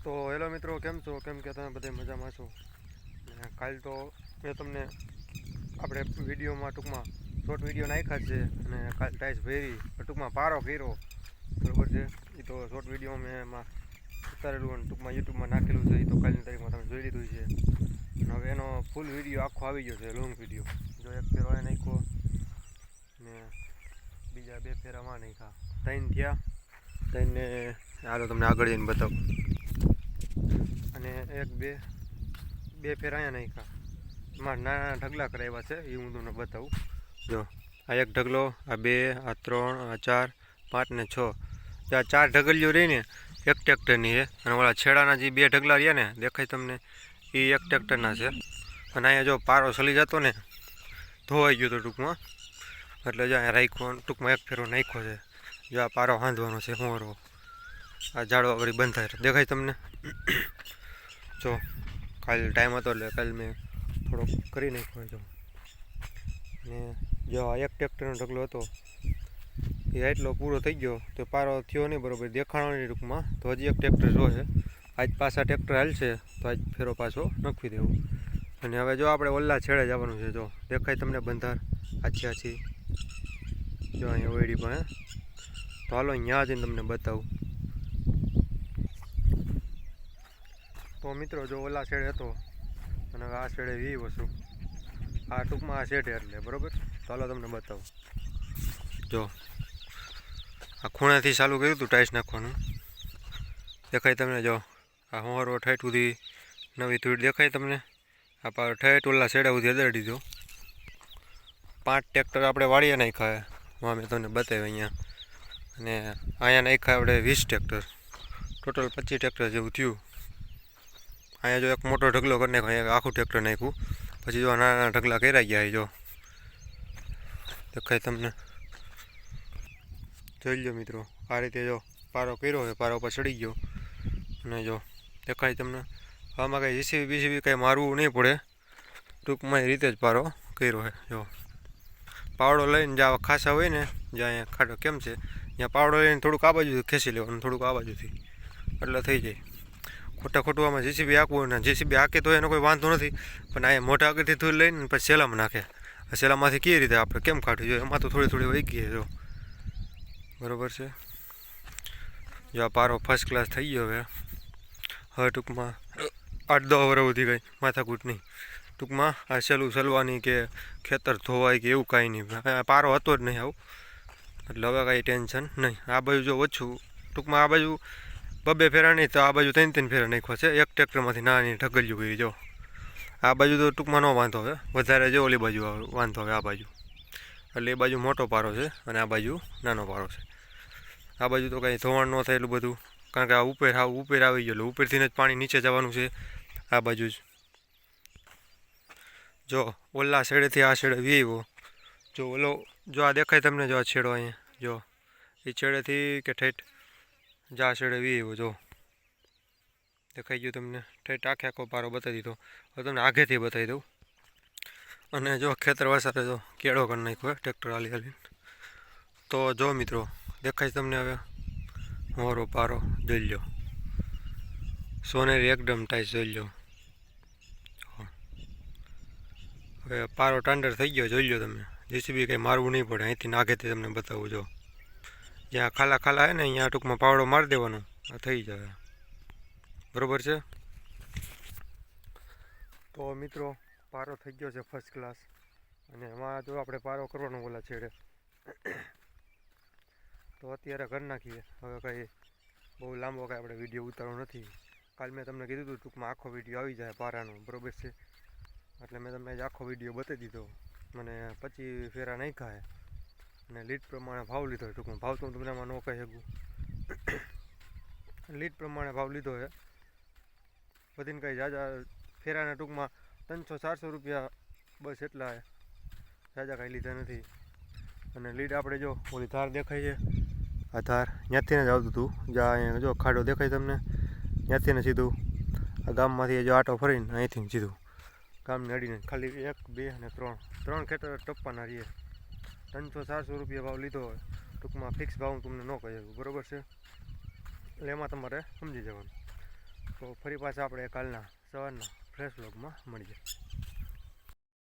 તો હેલો મિત્રો, કેમ છો? કેમ કે તમે બધા મજામાં છો? કાલ તો મેં તમને આપણે વિડીયોમાં ટૂંકમાં શોર્ટ વિડીયો નાખ્યા છે અને કાલ ટાઈસ ભરી ટૂંકમાં પારો કર્યો, બરાબર છે. એ તો શોર્ટ વિડીયો મેં એમાં ઉતારેલું અને ટૂંકમાં યુટ્યુબમાં નાખેલું છે. એ તો કાલની તારીખમાં તમે જોઈ લીધું છે. અને હવે એનો ફૂલ વિડીયો આખો આવી ગયો છે, લોંગ વિડીયો. જો એક ફેરો એ નાખ્યો ને બીજા બે ફેરામાં નાખ્યા, ત્રણ થયા. ત્રણને હાલો તમને આગળ જઈને બતાવું. અને એક બે ફેર અહીંયા નાખ્યા. એમાં નાના ઢગલા કરાવ્યા છે, એ હું તમને બતાવું. જો આ એક ઢગલો, આ બે, આ ત્રણ, આ 4, 5 ને 6. આ 4 ઢગલીઓ રહીને એક ટ્રેક્ટરની છે. અને ઓલા છેડાના જે 2 ઢગલા રહ્યા ને દેખાય તમને, એ એક ટ્રેક્ટરના છે. અને અહીંયા જો પારો ચલી જતો ને, ધોવાઈ ગયો હતો ટૂંકમાં, એટલે જો અહીંયા રાખ્યો, ટૂંકમાં એક ફેરો નાખ્યો છે. જો આ પારો હાંધવાનો છે, હોરો આ ઝાડો આગળ બંધાય દેખાય તમને. જો કાલ ટાઈમ હતો એટલે કાલ મેં થોડોક કરી નાખ્યો જો. ને જો આ એક ટ્રેક્ટરનો ઢગલો હતો એ એટલો પૂરો થઈ ગયો તો પારો થયો નહીં, બરાબર દેખાણો નહીં ટૂંકમાં. તો હજી એક ટ્રેક્ટર જોશે, આજ પાછા ટ્રેક્ટર હાલશે તો આજ ફેરો પાછો નાખી દેવું. અને હવે જો આપણે ઓલા છેડે જવાનું છે. જો દેખાય તમને બંધાર આછી જો અહીંયા ઓયડી પણ. તો હાલો અહીંયા જઈને તમને બતાવું. તો મિત્રો જો ઓલા શેડ હતો અને હવે આ શેડે વી વસ્તુ, આ ટૂંકમાં આ શેડ એટલે બરાબર. તો હાલો તમને બતાવું. જો આ ખૂણાથી ચાલુ કર્યું હતું ટાઈસ નાખવાનું, દેખાય તમને. જો આ હોરો ઠેઠ સુધી નવી ધૂળ દેખાય તમને. આ પાર ઠેઠ ઓલા શેડા સુધી અદડી દીધો. 5 ટ્રેક્ટર આપણે વાળીએ નાખ્યા, મેં તમને બતાવ્યું અહીંયા. અને અહીંયા નાખ્યા આપણે 20 ટ્રેક્ટર, ટોટલ 25 ટ્રેક્ટર જેવું થયું. અહીંયા જો એક મોટો ઢગલો કરી નાખ્યો, અહીંયા આખું ટ્રેક્ટર નાખ્યું. પછી જો નાના ઢગલા કર્યા ગયા, જો દેખાય તમને. જોઈ લો મિત્રો, આ રીતે જો પારો કર્યો હોય, પારો પર ચડી ગયો. અને જો દેખાય તમને. આમાં કંઈ જીસીબી બીસીબી કંઈ મારવું નહીં પડે, ટૂંકમાં એ રીતે જ પારો કર્યો હોય. જો પાવડો લઈને જ્યાં ખાસા હોય ને, જ્યાં અહીંયા ખાડો કેમ છે, ત્યાં પાવડો લઈને થોડુંક આ બાજુથી ખેંચી લેવાનું, થોડુંક આ બાજુથી, એટલે થઈ જાય. ખોટું આમાં જીસીબી હાંકવું ને, જીસીબી હાંકે તો એનો કોઈ વાંધો નથી, પણ અહીંયા મોટા આગળથી થોડી લઈને પછી સેલામાં નાખે. સેલામાંથી કેવી રીતે આપણે કેમ કાઢવી જોઈએ, એમાં તો થોડી વહી ગઈ. જો બરાબર છે. જો આ પારો ફર્સ્ટ ક્લાસ થઈ ગયો. હવે ટૂંકમાં 8-10 વર્ષ સુધી કંઈ માથાકૂટ નહીં. ટૂંકમાં આ સલવાની કે ખેતર ધોવાય કે એવું કાંઈ નહીં. પારો હતો જ નહીં આવું, એટલે હવે કાંઈ ટેન્શન નહીં. આ બાજુ જો ઓછું, ટૂંકમાં આ બાજુ 2 ફેરા નહીં તો આ બાજુ 3 ફેરા નાખ્યો છે. એક ટ્રેક્ટરમાંથી નાની ઢગલ્યું કરી. જો આ બાજુ તો ટૂંકમાં ન વાંધો હવે, વધારે જો ઓલી બાજુ વાંધો હવે આ બાજુ. એટલે એ બાજુ મોટો પારો છે અને આ બાજુ નાનો પારો છે. આ બાજુ તો કાંઈ ધોવાણ ન થાય એટલું બધું, કારણ કે આ ઉપર આવી ગયો, એટલે ઉપરથી જ પાણી નીચે જવાનું છે આ બાજુ જ. જો ઓલા છેડેથી આ છેડે વીવો, જો ઓલો જો આ દેખાય તમને. જો આ છેડો અહીંયા જો એ છેડેથી કે ઠેઠ જા છેડે વીવો, જો દેખાઈ ગયું તમને. ઠેઠ આખો પારો બતાવી દીધો. હવે તમને આગેથી બતાવી દઉં. અને જો ખેતર વસારે જો કેળો કરી નાખ્યો ટ્રેક્ટર હાલી. તો જો મિત્રો દેખાય તમને. હવે મોરો પારો જોઈ લો, સોનેરી એકદમ ટાઈસ જોઈ લો. હવે પારો ટાંડર થઈ ગયો, જોઈ લો તમે. જીસીબી કંઈ મારવું નહીં પડે, અહીંથી નાગેથી તમને બતાવું. જો જ્યાં ખાલા હે ને અહીંયા ટૂંકમાં પાવડો મારી દેવાનો, આ થઈ જાય, બરાબર છે. તો મિત્રો પારો થઈ ગયો છે ફર્સ્ટ ક્લાસ. અને એમાં જો આપણે પારો કરવાનો ઓલા છેડે, તો અત્યારે કરી નાખીએ. હવે કંઈ બહુ લાંબો કાંઈ આપણે વિડીયો ઉતારવો નથી. કાલ મેં તમને કીધું હતું ટૂંકમાં આખો વિડીયો આવી જાય પારાનો, બરાબર છે. એટલે મેં તમને આખો વિડીયો બતાવી દીધો. મને 25 ફેરા નાખ્યા અને લીડ પ્રમાણે ભાવ લીધો. ટૂંકમાં ભાવ તો હું તમને આમાં ન કહી શકું, લીડ પ્રમાણે ભાવ લીધો છે. બધીને કંઈ જાજા ફેરાના ટૂંકમાં 300-400 રૂપિયા બસ, એટલા જાજા કાંઈ લીધા નથી. અને લીડ આપણે જો ઓલી ધાર દેખાય છે, આ ધાર ત્યાંથી જ આવતું હતું. જ્યાં અહીંયા જો ખાડો દેખાય તમને, ત્યાંથી ને સીધું આ ગામમાંથી જો આટો ફરીને અહીંથી સીધું ગામને અડીને ખાલી 1, 2 અને 3 ખેતર ટપ્પાના રહીએ. 300-400 રૂપિયા ભાવ લીધો હોય. ટૂંકમાં ફિક્સ ભાવ હું તમને ન કહી શકું, બરાબર છે. એટલે એમાં તમારે સમજી જવાનું. તો ફરી પાછા આપણે કાલના સવારના ફ્રેશ વ્લોગમાં મળીએ.